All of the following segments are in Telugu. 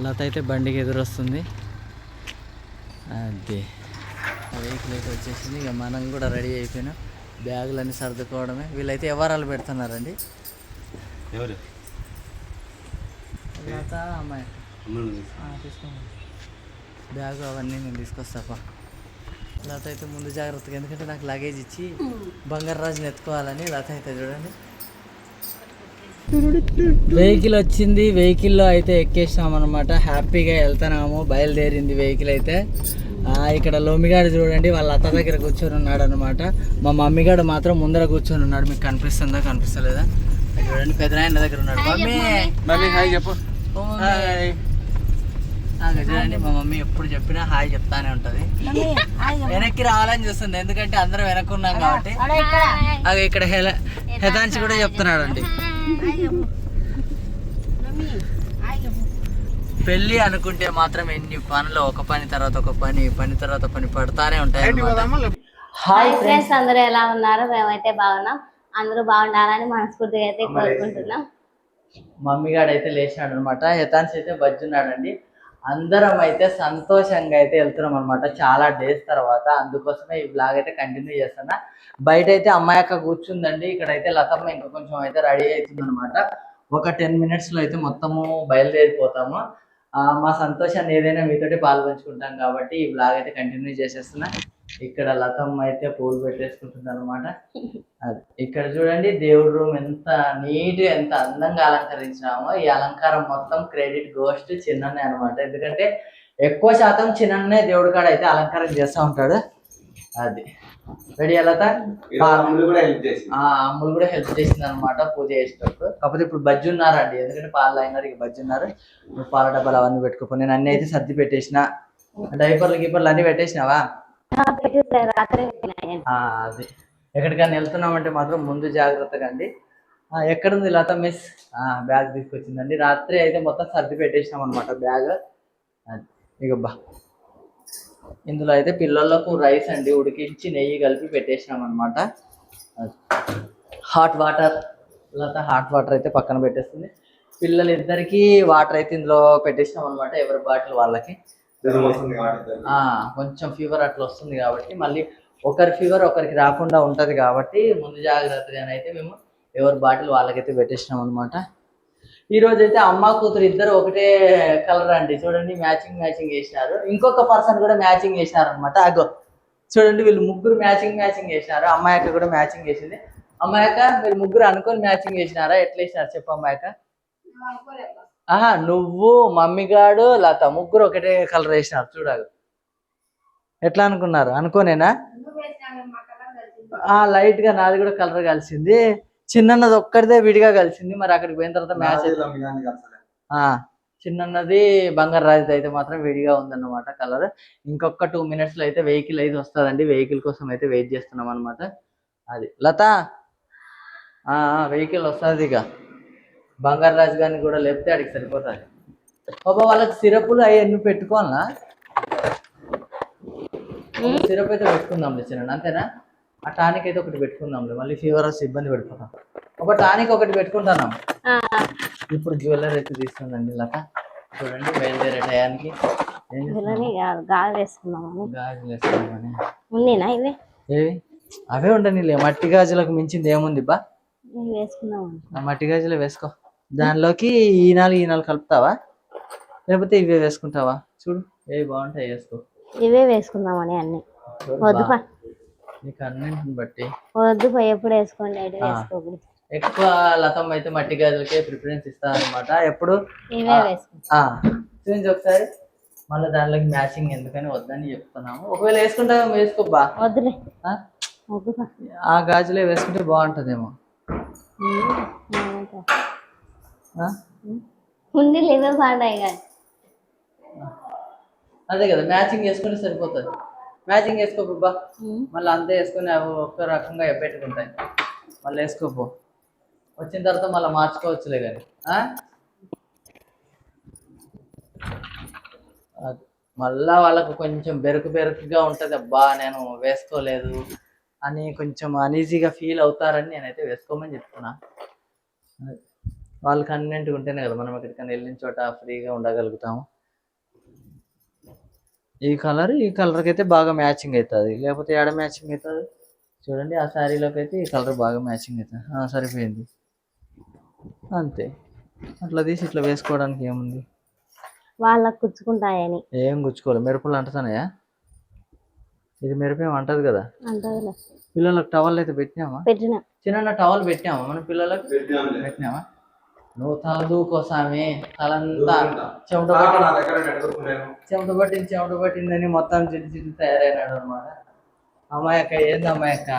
లత అయితే బండికి ఎదురొస్తుంది. అదే వెహికల్ అయితే వచ్చేసింది. ఇక మనం కూడా రెడీ అయిపోయినాం. బ్యాగులన్నీ సర్దుకోవడమే. వీళ్ళైతే ఎవరాలు పెడుతున్నారండి. ఎవరు? లత అమ్మాయి తీసుకోండి. బ్యాగు అవన్నీ నేను తీసుకొస్తాపా. లత అయితే ముందు జాగ్రత్తగా, ఎందుకంటే నాకు లగేజ్ ఇచ్చి బంగారు రాజుని ఎత్తుకోవాలని. లత అయితే చూడండి వెహికల్ వచ్చింది. వెహికల్లో అయితే ఎక్కేసాం అనమాట. హ్యాపీగా వెళ్తున్నాము. బయలుదేరింది వెహికల్ అయితే. ఇక్కడ లోమిగాడు చూడండి వాళ్ళ అత్త దగ్గర కూర్చొని ఉన్నాడు అనమాట. మా మమ్మీగాడు మాత్రం ముందర కూర్చొని ఉన్నాడు. మీకు కనిపిస్తుందా కనిపిస్తలేదా? చూడండి పెద్దనాయన దగ్గర ఉన్నాడు. మమ్మీ హాయ్ చెప్పు. చూడండి మా మమ్మీ ఎప్పుడు చెప్పినా హాయ్ చెప్తానే ఉంటది. వెనక్కి రావాలని చూస్తుంది, ఎందుకంటే అందరం వెనక్కున్నాం కాబట్టి. అది ఇక్కడ హెతాన్సి కూడా చెప్తున్నాడు అండి. పెళ్ళి అనుకుంటే మాత్రం ఎన్ని పనులు, ఒక పని తర్వాత ఒక పని, పని తర్వాత పని పడతానే ఉంటాయి. హాయ్ ఫ్రెండ్స్, అందరూ ఎలా ఉన్నారు? మేమైతే బాగున్నాం. అందరూ బాగుండాలని మనస్ఫూర్తిగా అయితే కోరుకుంటున్నాం. మమ్మీ గారు అయితే లేచినాడు అనమాట. హెతాన్స్ అయితే బజ్జున్నాడండి. అందరం అయితే సంతోషంగా అయితే వెళ్తున్నాం అనమాట, చాలా డేస్ తర్వాత. అందుకోసమే ఈ బ్లాగ్ అయితే కంటిన్యూ చేస్తున్నా. బయట అయితే అమ్మాయి అక్క కూర్చుందండి. ఇక్కడైతే లతమ్మ ఇంకా కొంచెం అయితే రెడీ అవుతుంది అనమాట. ఒక 10 minutes అయితే మొత్తము బయలుదేరిపోతాము. మా సంతోషాన్ని ఏదైనా మీతోటి పాల్పంచుకుంటాం కాబట్టి ఈ బ్లాగ్ అయితే కంటిన్యూ చేసేస్తున్నా. ఇక్కడ లతమ్మ అయితే పూలు పెట్టేసుకుంటుంది అనమాట. ఇక్కడ చూడండి దేవుడి రూమ్ ఎంత నీట్గా, ఎంత అందంగా అలంకరించినామో. ఈ అలంకారం మొత్తం క్రెడిట్ గోస్ట్ చిన్ననే అనమాట. ఎందుకంటే ఎక్కువ శాతం చిన్ననే దేవుడి కాడ అయితే అలంకారం చేస్తూ ఉంటాడు. అది రెడీ లత. అమ్ములు కూడా హెల్ప్ చేసింది అనమాట పూజ చేసేటప్పుడు. కాకపోతే ఇప్పుడు బజ్జి ఉన్నారండి, ఎందుకంటే పాలు అయినారు. ఇక బజ్జి ఉన్నారు. పాల డబ్బాలు అవన్నీ పెట్టుకోపోయి నేను అన్ని అయితే సర్ది పెట్టేసిన. డైపర్లు గీపర్లు అన్ని పెట్టేసినావా? అది ఎక్కడికైనా వెళ్తున్నామంటే మాత్రం ముందు జాగ్రత్తగా అండి. ఎక్కడుంది లత మిస్? బ్యాగ్ తీసుకొచ్చిందండి. రాత్రి అయితే మొత్తం సర్ది పెట్టేసినాం అనమాట బ్యాగ్. ఇక బా ఇందులో అయితే పిల్లలకు రైస్ అండి ఉడికించి నెయ్యి కలిపి పెట్టేసినాం అనమాట. హాట్ వాటర్, లత హాట్ వాటర్ అయితే పక్కన పెట్టేస్తుంది. పిల్లలిద్దరికి వాటర్ అయితే ఇందులో పెట్టేసినాం అనమాట, ఎవరి బాటిల్ వాళ్ళకి. కొంచెం ఫీవర్ అట్లా వస్తుంది కాబట్టి, మళ్ళీ ఒకరి ఫీవర్ ఒకరికి రాకుండా ఉంటది కాబట్టి ముందు జాగ్రత్తగానైతే మేము ఎవరి బాటిల్ వాళ్ళకైతే పెట్టేసినాం అనమాట. ఈ రోజు అయితే అమ్మ కూతురు ఇద్దరు ఒకటే కలర్ అండి. చూడండి మ్యాచింగ్ చేసినారు. ఇంకొక పర్సన్ కూడా మ్యాచింగ్ చేసినారు అనమాట. అగో చూడండి వీళ్ళు ముగ్గురు మ్యాచింగ్ చేసినారు. అమ్మాయి అక్క కూడా మ్యాచింగ్ చేసింది. అమ్మాయి అక్క మీరు ముగ్గురు అనుకొని మ్యాచింగ్ చేసినారా? ఎట్లా వేసినారు చెప్పు అమ్మాయి అక్క. నువ్వు మమ్మీగాడు లత ముగ్గురు ఒకటే కలర్ వేసినారు. చూడాలి ఎట్లా అనుకున్నారు? అనుకోనేనా? లైట్ గా నాది కూడా కలర్ కలిసింది. చిన్నది ఒక్కడిదే విడిగా కలిసింది. మరి అక్కడికి పోయిన తర్వాత మ్యాచ్ చిన్నది బంగారు రాజు అయితే మాత్రం విడిగా ఉందన్నమాట కలర్. ఇంకొక 2 minutes లో అయితే వెహికల్ అయితే వస్తుందండి. వెహికల్ కోసం అయితే వెయిట్ చేస్తున్నాం అనమాట. అది లత వెహికల్ వస్తుంది. ఇక బంగారు రాజు గారిని కూడా లేపితే అడిగి సరిపోతుంది. బాబా వాళ్ళకి సిరపులు అవన్నీ పెట్టుకోవాలనా? సిరప్ అయితే పెట్టుకుందాంలే చిన్న, అంతేనా? ఆ టానిక్ అయితే ఒకటి పెట్టుకుందాంలే, మళ్ళీ ఫీవర్ వస్తే ఇబ్బంది పెట్టుకుంటాం. ఒక టానిక్ ఒకటి పెట్టుకుంటున్నాం. ఇప్పుడు జ్యువెలరీ అయితే తీసుకుందండి లత. చూడండి బయలుదేరే టయానికి గాజులు వేసుకున్నామని. ఏవి అవే ఉండనిలే, మట్టి గాజులకు మించింది ఏముంది బా. మట్టి గాజులే వేసుకో. దానిలోకి ఈనాలు కలుపుతావా లేకపోతే ఇవే వేసుకుంటావా? చూడు ఏవి బాగుంటాయి వేసుకో. ఇవే వేసుకుందామని అన్ని. వద్దు నీకు అన్నింటిని బట్టి వద్దు, ఎప్పుడు వేసుకోండి. ఎక్కువ లతమ్మ అయితే మట్టి గాజులకే ప్రిఫరెన్స్ ఇస్తారు అనమాట. ఎప్పుడు చూపించి ఒకసారి. మళ్ళీ దానిలోకి మ్యాచింగ్ ఎందుకని వద్దని చెప్తున్నాము. ఒకవేళ వేసుకుంటామో వేసుకోబ్బా. వద్దులే, ఆ గాజులే వేసుకుంటే బాగుంటదేమో. అదే కదా మ్యాచింగ్ వేసుకుంటే సరిపోతుంది. మ్యాచింగ్ వేసుకోబా. మళ్ళీ అంతే వేసుకొని అవి ఒక్క రకంగా పెట్టుకుంటాయి. మళ్ళీ వేసుకోపో, వచ్చిన తర్వాత మళ్ళీ మార్చుకోవచ్చులే కానీ. మళ్ళా వాళ్ళకు కొంచెం బెరుకుగా ఉంటుంది. అబ్బా నేను వేసుకోలేదు అని కొంచెం అనీజీగా ఫీల్ అవుతారని నేనైతే వేసుకోమని చెప్తున్నా. వాళ్ళు కన్వీనెంట్గా ఉంటేనే కదా మనం ఎక్కడికైనా వెళ్ళిన చోట ఫ్రీగా ఉండగలుగుతాము. ఈ కలర్కి అయితే బాగా మ్యాచింగ్ అవుతుంది, లేకపోతే ఏడ మ్యాచింగ్ అవుతుంది చూడండి. ఆ శారీలోకి అయితే ఈ కలర్ బాగా మ్యాచింగ్ అవుతుంది. సరిపోయింది అంతే. అట్లా తీసి ఇట్లా వేసుకోవడానికి ఏముంది, వాళ్ళకి కుచ్చుకుంటాయని. ఏం గుచ్చుకోవాలి, మెరుపులు అంటున్నాయా? ఇది మెరుపు ఏమి అంటది కదా. అంటదిలే. పిల్లలకు టవల్ అయితే పెట్టినామా? పెట్టిన. చిన్న టవల్ పెట్టినామా మన పిల్లలకు? పెట్టినామా? నువ్వు తల దూకోసామి, తలంతా చెమట పట్టిందని మొత్తం జిడ్డు తయారైనాడు అనమాట. అమ్మాయక్క ఏంది అమ్మాయక్క,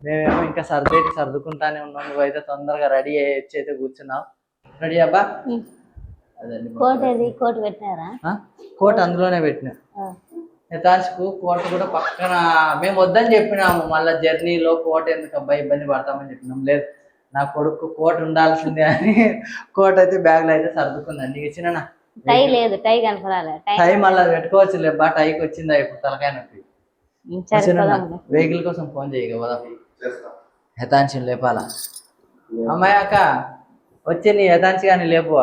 మేమేమో ఇంకా సర్దుకుంటానే ఉన్నాం, నువ్వైతే తొందరగా రెడీ అయ్యి అయితే కూర్చున్నావు. రెడీ అబ్బా? కోట్ పెట్టినారా? కోట్ అందులోనే పెట్టినా. యథాంశకు కోట కూడా పక్కన, మేము వద్దని చెప్పినాము, మళ్ళీ జర్నీలో కోట ఎందుకు అబ్బాయి ఇబ్బంది పడతామని చెప్పినాం. లేదు నా కొడుకు కోట ఉండాల్సిందే అని కోట అయితే బ్యాగ్లో అయితే సర్దుకుందండి. ఇక చిన్న టై లేదు, టై కనపడాలి. టై మళ్ళీ పెట్టుకోవచ్చు లేబ్బా, టైకి వచ్చిందా ఇప్పుడు తలకాయ నొప్పి. వెహికల్ కోసం ఫోన్ చేయగ కదా, యథాంశం లేపాలా. అమ్మాయి అక్క వచ్చి నీ యథాంశి కానీ లేపు,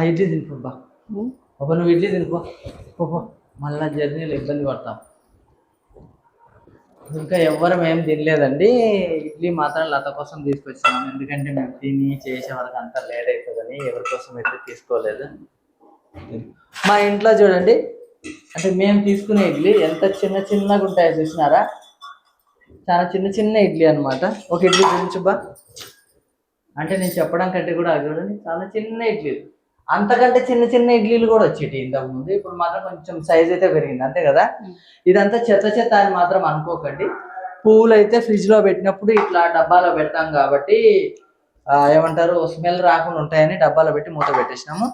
ఇడ్లీ తినిపోబ్బా. ఒక నువ్వు ఇడ్లీ తినిపో, మళ్ళా జర్నీలో ఇబ్బంది పడతాం. ఇంకా ఎవ్వరం ఏం తినలేదండి, ఇడ్లీ మాత్రం లత కోసం తీసుకొచ్చాము, ఎందుకంటే మేము తిని చేసే వరకు అంతా లేట్ అవుతుందని ఎవరి కోసం అయితే తీసుకోలేదు. మా ఇంట్లో చూడండి, అంటే మేము తీసుకునే ఇడ్లీ ఎంత చిన్నగా ఉంటాయో చూసినారా, చాలా చిన్న ఇడ్లీ అనమాట. ఒక ఇడ్లీ చూపించుబ్బా, అంటే నేను చెప్పడం కంటే కూడా అది చూడండి చాలా చిన్న ఇడ్లీ, అంతకంటే చిన్న ఇడ్లీలు కూడా వచ్చేటి ఇంతకుముందు. ఇప్పుడు మాత్రం కొంచెం సైజ్ అయితే పెరిగింది అంతే కదా. ఇదంతా చెత్త అని మాత్రం అనుకోకండి. పువ్వులు అయితే ఫ్రిడ్జ్ లో పెట్టినప్పుడు ఇట్లా డబ్బాలో పెడతాం కాబట్టి ఏమంటారు, స్మెల్ రాకుండా ఉంటాయని డబ్బాలో పెట్టి మూత పెట్టేసినాము.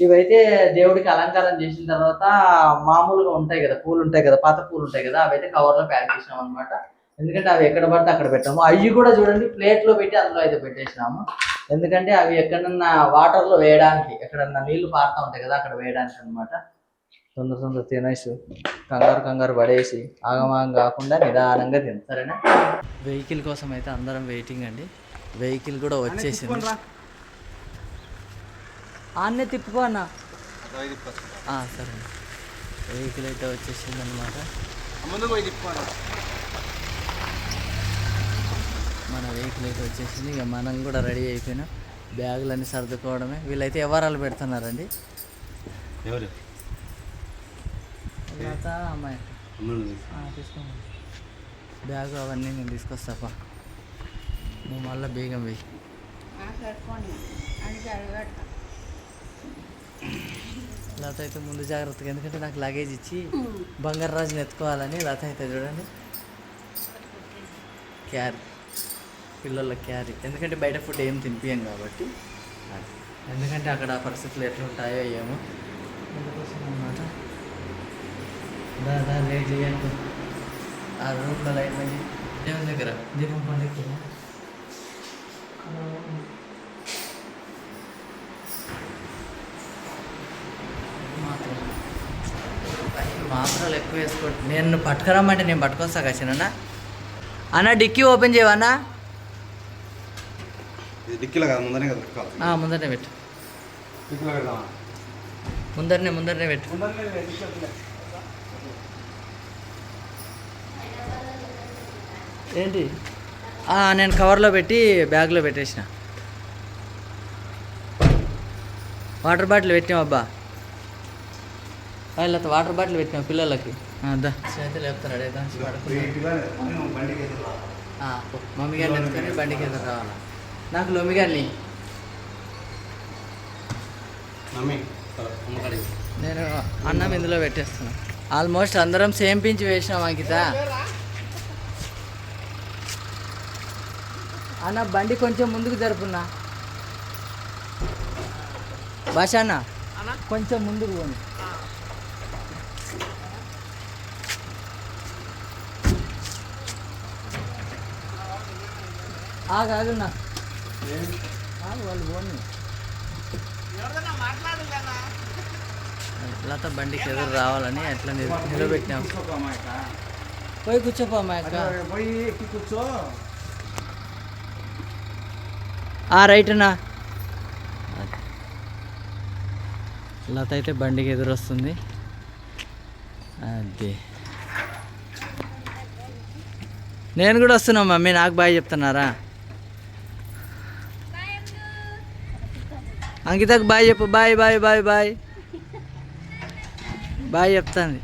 ఇవైతే దేవుడికి అలంకారం చేసిన తర్వాత మామూలుగా ఉంటాయి కదా, పూలు ఉంటాయి కదా, పాత పూలు ఉంటాయి కదా, అవైతే కవర్లో ప్యాక్ చేసినాం అనమాట. ఎందుకంటే అవి ఎక్కడ పడితే అక్కడ పెట్టాము. అవి కూడా చూడండి ప్లేట్లో పెట్టి అందులో అయితే పెట్టేసినాము, ఎందుకంటే అవి ఎక్కడన్నా వాటర్లో వేయడానికి, ఎక్కడన్నా నీళ్లు పారుతూ ఉంటాయి కదా అక్కడ వేయడానికి అనమాట. తొందర తినేసి కంగారు పడేసి ఆగమాగం కాకుండా నిదానంగా తిను, సరేనా. వెహికల్ కోసం అయితే అందరం వెయిటింగ్ అండి. వెహికల్ కూడా వచ్చేసింది, ఆన్నే తిప్పుకో అన్న. సరే, వెహికల్ అయితే వచ్చేసింది అనమాట. మన వెహికల్ అయితే వచ్చేసింది. ఇక మనం కూడా రెడీ అయిపోయినాం, బ్యాగులన్నీ సర్దుకోవడమే. వీళ్ళైతే ఎవరాలు పెడుతున్నారండి, ఎవరు అమ్మాయి తీసుకోండి. బ్యాగు అవన్నీ నేను తీసుకొస్తాపా, నువ్వు మళ్ళీ బేగం వెయ్యి. లత అయితే ముందు జాగ్రత్తగా, ఎందుకంటే నాకు లగేజ్ ఇచ్చి బంగారు రాజుని ఎత్తుకోవాలని. లత అయితే చూడండి క్యారీ, పిల్లల క్యారీ, ఎందుకంటే బయట ఫుడ్ ఏం తినిపించాం కాబట్టి, ఎందుకంటే అక్కడ పరిస్థితులు ఎట్లుంటాయో ఏమో అందుకోసం అన్నమాట. దాదా లేట్ చేయండి, ఆ రూమ్లో లైట్ మంచి దేవుని దగ్గర దీపం పండుగ మాత్రాలు ఎక్కువ వేసుకోండి. నేను పట్టుకురమ్మంటే నేను పట్టుకొస్తా కచ్చినన్న. అన్న డిక్కీ ఓపెన్ చేయవన్నా, ముందరనే పెట్టు, ముందరనే పెట్టు. ఏంటి, నేను కవర్లో పెట్టి బ్యాగ్లో పెట్టేసిన. వాటర్ బాటిల్ పెట్టాం అబ్బా, వాళ్ళతో వాటర్ బాటిల్ పెట్టాం పిల్లలకి. దా అయితే లేపుతారు, అడేదా మమ్మీ గారిని ఎత్తుకొని బండికి ఎదురు రావాలా. నాకు లొమ్మి గారిని నేను అన్నం ఇందులో పెట్టేస్తున్నా. ఆల్మోస్ట్ అందరం సేమ్ పించి వేసినాం అంకిత. అన్న బండి కొంచెం ముందుకు జరుపున్నా, భాష అన్న కొంచెం ముందుకు పోండి. ఆగున్నా, వాళ్ళు పోండి. లత బండికి ఎదురు రావాలని అట్లా నిలబెట్టినాం. పోయి కూర్చోపో అమ్మాయి, పోయి ఎక్కి కూర్చో. రైట్నా. లత అయితే బండికి ఎదురొస్తుంది. అది నేను కూడా వస్తున్నా మమ్మీ, నాకు బాయ్ చెప్తున్నారా? అంకితకు బాయ్ చెప్పు. Bye bye bye bye bye చెప్తాను.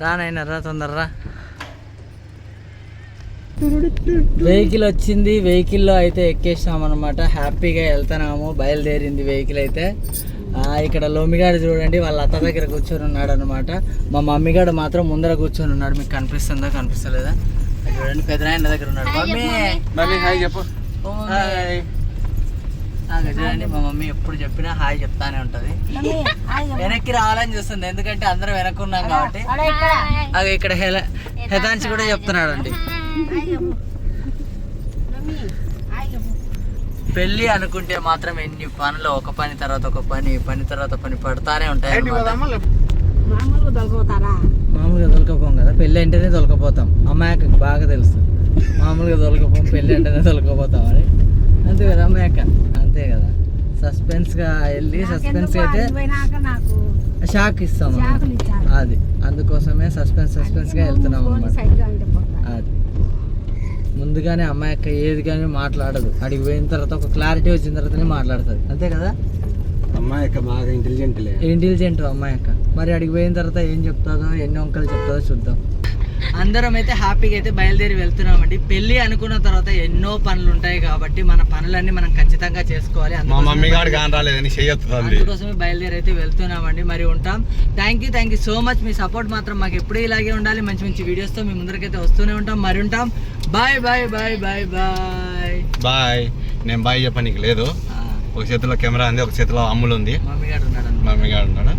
రానైనా రా, తొందరరా. వెహికల్ వచ్చింది, వెహికల్లో అయితే ఎక్కేసాం అనమాట. హ్యాపీగా వెళ్తున్నాము, బయలుదేరింది వెహికల్ అయితే. ఇక్కడ లోమిగాడు చూడండి వాళ్ళ అత్త దగ్గర కూర్చొని ఉన్నాడు అనమాట. మా మమ్మీగాడు మాత్రం ముందర కూర్చొని ఉన్నాడు. మీకు కనిపిస్తుందా కనిపిస్తలేదా? చూడండి పెద్దనాయన దగ్గర ఉన్నాడు. మమ్మీ హాయ్ చెప్పు. చూడండి మా మమ్మీ ఎప్పుడు చెప్పినా హాయ్ చెప్తానే ఉంటది. వెనక్కి రావాలని చూస్తుంది, ఎందుకంటే అందరం వెనక్కున్నాం కాబట్టి. అదే ఇక్కడ హెతాన్సి కూడా చెప్తున్నాడు అండి. పెళ్ళి అనుకుంటే మాత్రం ఎన్ని పనులు, ఒక పని తర్వాత ఒక పని, పని తర్వాత పని పడతానే ఉంటాయి. మామూలుగా దొలకపోం కదా, పెళ్ళి అంటేనే దొలకపోతాం. అమ్మాయికి బాగా తెలుసు, మామూలుగా దొలకపోం, పెళ్ళి అంటేనే దొలకపోతాం అని. అంతే కదా అమ్మాయిక, అంతే కదా. సస్పెన్స్గా వెళ్ళి సస్పెన్స్ అయితే షాక్ ఇస్తాం అది. అందుకోసమే సస్పెన్స్గా వెళ్తున్నాం అన్నమాట. అది ముందుగానే అమ్మాయి అక్క ఏది కానీ మాట్లాడదు. అడిగి పోయిన తర్వాత ఒక క్లారిటీ వచ్చిన తర్వాతనే మాట్లాడుతుంది. అంతే కదా అమ్మాయి అక్క బాగా ఇంటెలిజెంట్ అమ్మాయి అక్క. మరి అడిగి పోయిన తర్వాత ఏం చెప్తాదో, ఎన్ని వంకలు చెప్తాదో చూద్దాం. అందరం అయితే హ్యాపీగా అయితే బయలుదేరి వెళ్తున్నామండి. పెళ్ళి అనుకున్న తర్వాత ఎన్నో పనులు ఉంటాయి కాబట్టి మన పనులన్నీ మనం ఖచ్చితంగా చేసుకోవాలి. అందుకోసమే బయలుదేరి అయితే వెళ్తున్నామండి. మరి ఉంటాం. Thank you so much. Me support మాత్రం మాకు ఎప్పుడూ ఇలాగే ఉండాలి. మంచి మంచి వీడియోస్తో మీ ముందరకైతే వస్తూనే ఉంటాం. మరి ఉంటాం. Bye bye bye bye bye bye. నేను బాయ్ చెప్పనీకి లేదు. ఒక చేతిలో కెమెరా ఉంది, ఒక చేతిలో అమ్ములు ఉంది. మమ్మీగాడు ఉన్నాడు. మమ్మీగాడు ఉన్నాడు.